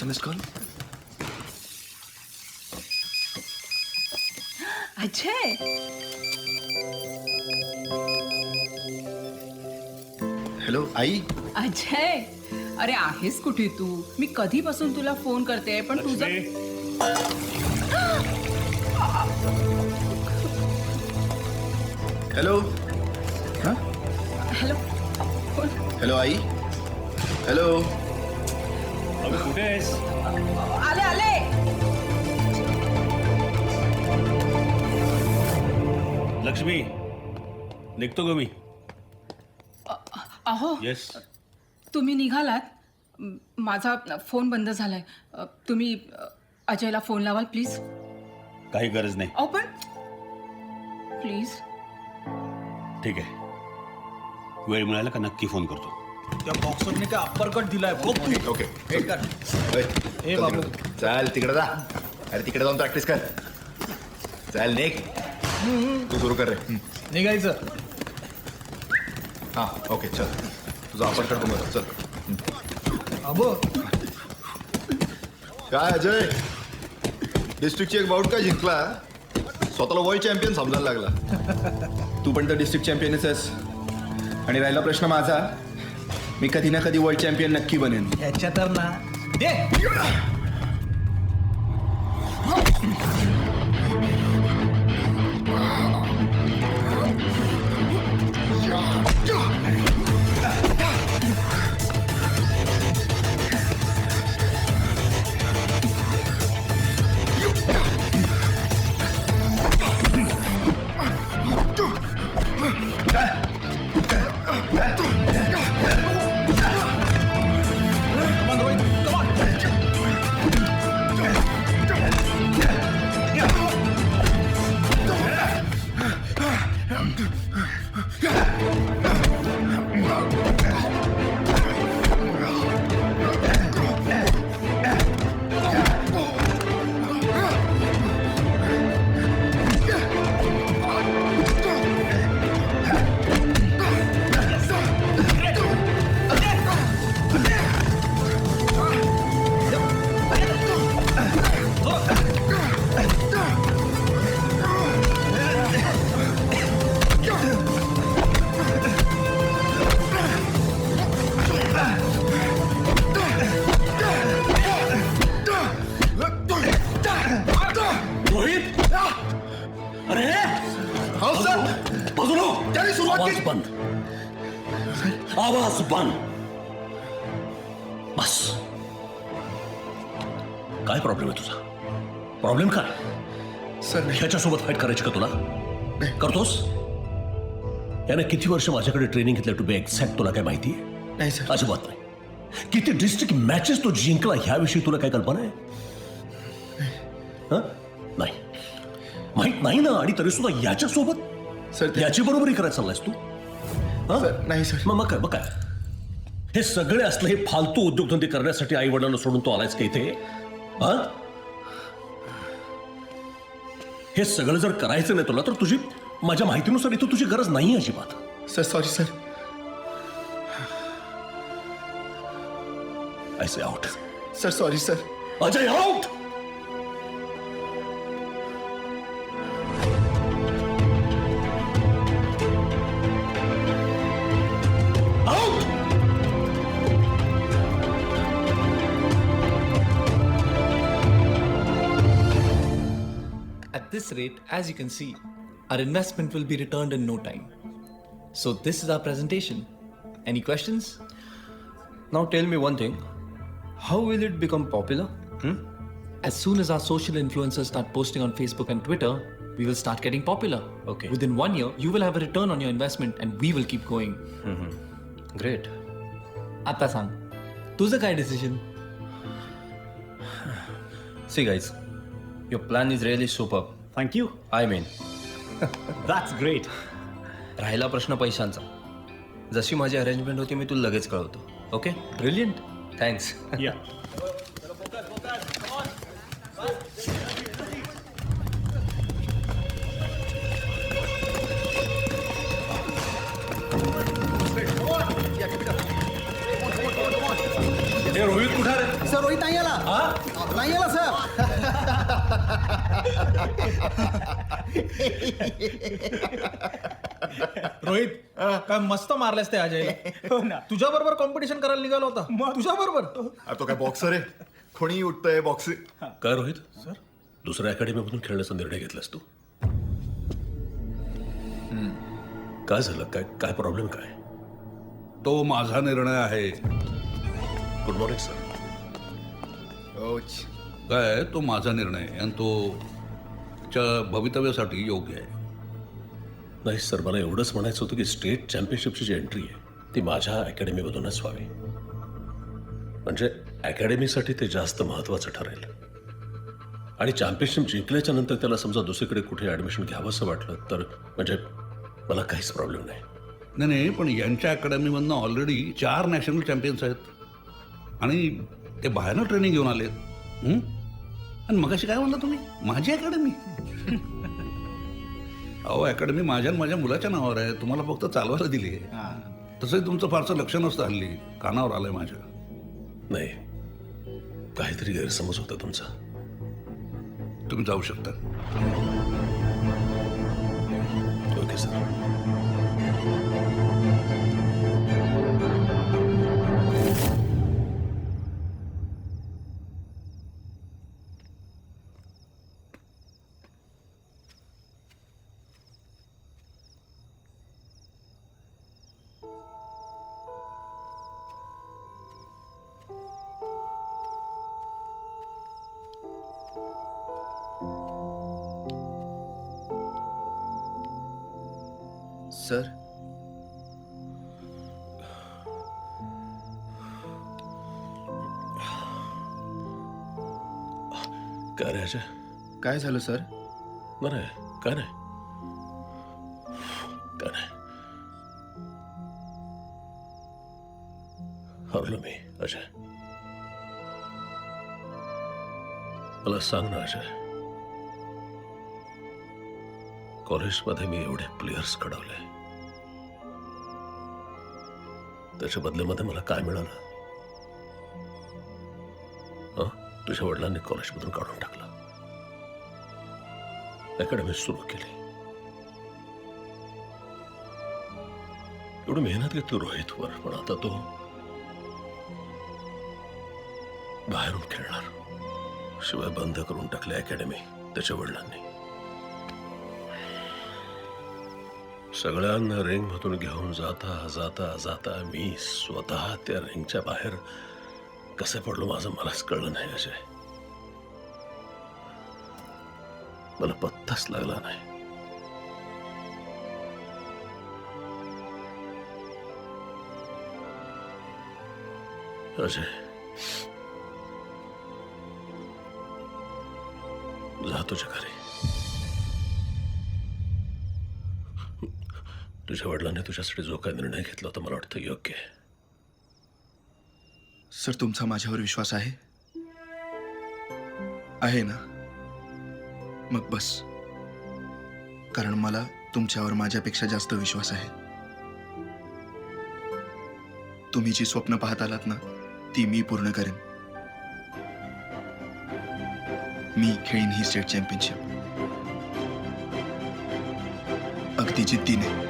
आईचा miss call. Ajay, hello आई. अजय, अरे आहेस कुठे तू? मी कधीपासून तुला फोन करते पण तुझं. हॅलो. हॅलो. हॅलो आई. हॅलो. कुठे आहेस? आले आले. लक्ष्मी, निघतो ग मी. अहो, येस. तुम्ही निघालात. माझा फोन बंद झालाय. तुम्ही अजयला फोन लावाल प्लीज. काही गरज नाही. अहो पण प्लीज. ठीक आहे, वेळ मिळाला का नक्की फोन करतो. त्या बॉक्सरने काय अप्परकट दिलाय बघ तू. ओके. वेट कर. ए बाबू. चल तिकडे जा. अरे तिकडे जाऊन प्रॅक्टिस कर. चल निघ. तू सुरू कर रे. निघायचं. हां ओके चल. तुझा आपण कर तुम्हाला. चल. अबो काय अजय, डिस्ट्रिक्टची एक बाउट काय जिंकला, स्वतःला वर्ल्ड चॅम्पियन समजायला लागला. तू पण तर डिस्ट्रिक्ट चॅम्पियनच आहेस. आणि राहिला प्रश्न माझा, मी कधी ना कधी वर्ल्ड चॅम्पियन नक्की बनेन. ह्याच्या तर ना दे. रोहित, अरे हो सर. बाजूला. त्याने सुरुवात आवाज केली. बंद. आवाज बंद. बस. काय प्रॉब्लेम आहे तुझा? प्रॉब्लेम काय? सर ह्याच्यासोबत फाईट करायची का तुला? करतोस? याने किती वर्ष माझ्याकडे ट्रेनिंग घेतलं टू बी एक्झॅक्ट, तुला काय माहिती आहे? नाही सर. अजिबात नाही. किती डिस्ट्रिक्ट मॅचेस तो जिंकला ह्याविषयी तुला काय कल्पना आहे? हं? नाही, माहित नाही ना. आणि तरी सुद्धा याच्यासोबत सर याची बरोबरी करायला चाललायस तू? हं? सर नाही सर. मग काय हे सगळे असलं हे फालतू उद्योगधंदे करण्यासाठी आई वडिलांना सोडून तो आलायस का इथे? हा? हे सगळं जर करायचं नाही तुला तर तुझी, माझ्या माहितीनुसार इथं तुझी गरज नाही अजिबात. Sir sorry sir. I say out. Sir sorry sir. Ajay out. At this rate, as you can see, our investment will be returned in no time. So this is our presentation. Any questions? Now tell me one thing. How will it become popular? As soon as our social influencers start posting on Facebook and Twitter, we will start getting popular. Okay. Within 1 year, you will have a return on your investment and we will keep going. Great. आता सांग, तुझं काय decision? See guys, your plan is really superb. Thank you. I mean, that's great. राहिला प्रश्न पैशांचा. जशी माझी arrangement होती मी तुला लगेच कळवतो. ओके? Brilliant. थँक्स. या. रोहित कुठे रे? सर रोहित नाही आला. नाही आला सर. रोहित काय मस्त मारलेस ते अजयला. हो ना, तुझ्या बरोबर कॉम्पिटिशन करायला निघाला होता. तुझ्या बरोबर. अरे तो काय बॉक्सर आहे, कोणी उठतंय बॉक्सिंग. काय रोहित सर, दुसऱ्या अकॅडमीमधून खेळण्याचा निर्णय घेतलास तू? काय झालं? काय काय प्रॉब्लेम काय? तो माझा निर्णय आहे. Good morning sir. काय तो माझा निर्णय आहे आणि तो च्या भवितव्यासाठी योग्य आहे. नाही सर, मला एवढंच म्हणायचं होतं की स्टेट चॅम्पियनशिपची जी एंट्री आहे ती माझ्या अकॅडमीमधूनच व्हावी. म्हणजे अकॅडमीसाठी ते जास्त महत्त्वाचं ठरेल. आणि चॅम्पियनशिप जिंकल्याच्या नंतर त्याला समजा दुसरीकडे कुठे ॲडमिशन घ्यावंसं वाटलं तर म्हणजे मला काहीच प्रॉब्लेम नाही. नाही, पण यांच्या अकॅडमीमधनं ऑलरेडी 4 नॅशनल चॅम्पियन्स आहेत आणि ते बाहेरनं ट्रेनिंग घेऊन आलेत. आणि मगाशी काय म्हणला तुम्ही? माझी अकॅडमी? अहो, अकॅडमी माझ्या आणि माझ्या मुलाच्या नावावर आहे. तुम्हाला फक्त चालवायला दिली आहे. तसंही तुमचं फारसं लक्ष नसतं हल्ली. कानावर आलंय माझ्या. नाही, काहीतरी गैरसमज होता तुमचा. तुम्ही जाऊ शकता. Okay sir. सर, काय रे अजय? काय झालं सर? नाही, काय नाही, काय नाही. हरलो मी अजय. मला सांग ना अजय, कॉलेजमध्ये मी एवढे प्लेयर्स घडवले, त्याच्या बदल्यामध्ये मला काय मिळालं? तुझ्या वडिलांनी कॉलेजमधून काढून टाकलं, अकॅडमी सुरू केली. एवढी मेहनत घेतली रोहितवर, पण आता तो बाहेरून खेळणार. शिवाय बंद करून टाकली अकॅडमी त्याच्या वडिलांनी. सगळ्यांना रिंग मधून घेऊन जाता जाता जाता मी स्वतः त्या रिंगच्या बाहेर कसे पडलो माझं मलाच कळलं नाही अजय. मला पत्ताच लागला नाही. अजय, जा तुझ्या घरी. तुझ्या वडिलांनी तुझ्यासाठी जो काही निर्णय घेतला होता मला वाटतं योग्य आहे. सर, तुमचा माझ्यावर विश्वास आहे? आहे ना? मग बस. कारण मला तुमच्यावर माझ्यापेक्षा जास्त विश्वास आहे. तुम्ही जी स्वप्न पाहत आलात ना, ती मी पूर्ण करेन. मी खेळीन ही स्टेट चॅम्पियनशिप, अगदी जिद्दीने.